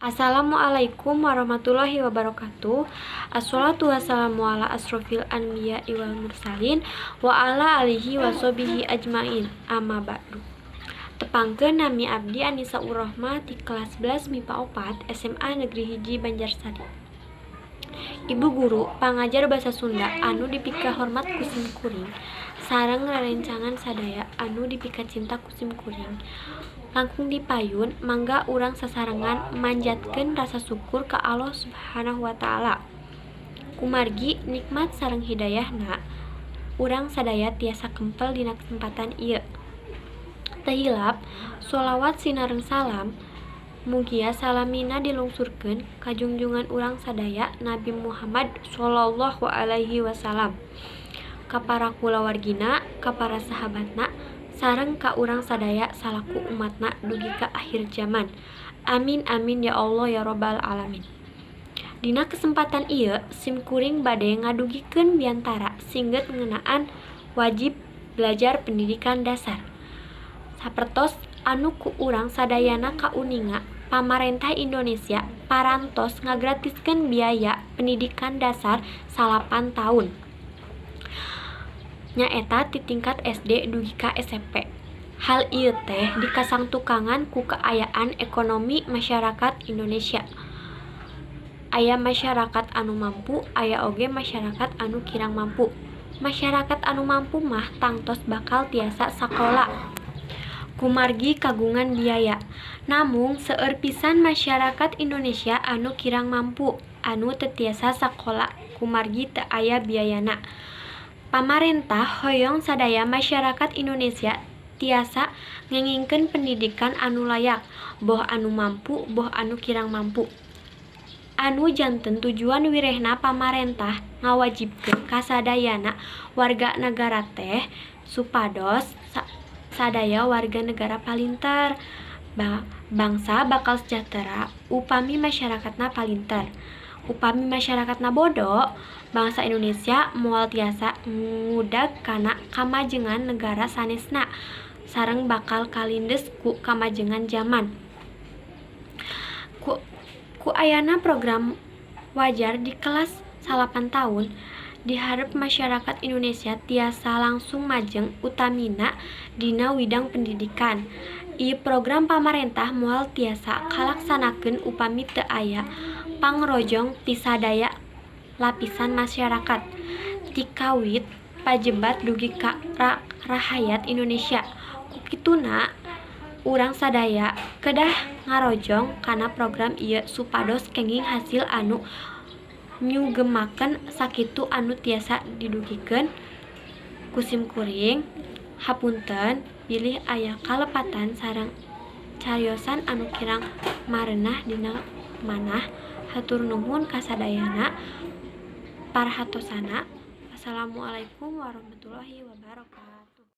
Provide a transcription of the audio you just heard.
Assalamualaikum warahmatullahi wabarakatuh. Assalatu wassalamu ala asrofil anbiya'i wal mursalin wa ala alihi wa sobihi ajmain. Amma ba'du. Tepangkeun nami abdi Anisa Urrohmah di kelas 11 MIPA 4 SMA Negeri Hiji Banjarsari. Ibu guru pangajar basa Sunda anu dipika hormat ku sim kuring sareng rerencangan sadaya anu dipika cinta ku sim kuring. Langkung dipayun mangga urang sasarengan manjatkeun rasa syukur ka Allah Subhanahu wa taala. Kumargi nikmat sareng hidayahna urang sadaya tiasa kempel dina kesempatan ieu. Teu hilap sholawat sinareng salam mugia salamina dilungsurkeun ka junjungan urang sadaya Nabi Muhammad sallallahu alaihi wasallam, ka para kulawargina, ka para sahabatna, sareng ka urang sadaya salaku umatna dugi ka akhir zaman. Amin amin ya Allah ya rabbal alamin. Dina kesempatan ieu sim kuring bade ngadugikeun biantara singget ngeunaan wajib belajar pendidikan dasar. Sapertos anu ku urang sadayana kauninga pamarentah Indonesia parantos ngagratiskeun biaya pendidikan dasar 8 tahun. Nyaeta ti tingkat SD dugi ka SMP. Hal ieu teh dikasangtukangan ku kaayaan ekonomi masyarakat Indonesia. Aya masyarakat anu mampu, aya oge masyarakat anu kirang mampu. Masyarakat anu mampu mah tangtos bakal tiasa sakola kumargi kagungan biaya. Namung seueur pisan masyarakat Indonesia anu kirang mampu, anu teu tiasa sakola kumargi teu aya biayana. Pamarentah hoyong sadaya masyarakat Indonesia tiasa ngengingkeun pendidikan anu layak, boh anu mampu, boh anu kirang mampu. Anu janten tujuan wirehna pamarentah ngawajibkeun kasadayana warga negara teh supados sadaya warga negara palinter. Bangsa bakal sejahtera upami masyarakatna palinter. Upami masyarakatna bodo, bangsa Indonesia moal tiasa ngudag kana kamajengan negara sanesna sareng bakal kalindes ku kamajengan zaman. Ku ayana program wajar di kelas 8 tahun diharap masyarakat Indonesia tiasa langsung majeng utamina dina widang pendidikan. Ieu program pamarentah moal tiasa kalaksanakeun upami teu aya pangrojong ti sadaya lapisan masyarakat. Ti kawit pajebat dugi ka rahayat Indonesia. Ku kituna urang sadaya kedah ngarojong kana program ieu supados kenging hasil anu nyugemaken sakitu anu tiasa didugikeun ku sim kuring. Hapunten bilih aya kalepatan sareng cariosan anu kirang marenah dina manah. Hatur nuhun kasadayana parhatosana. Wassalamualaikum warahmatullahi wabarakatuh.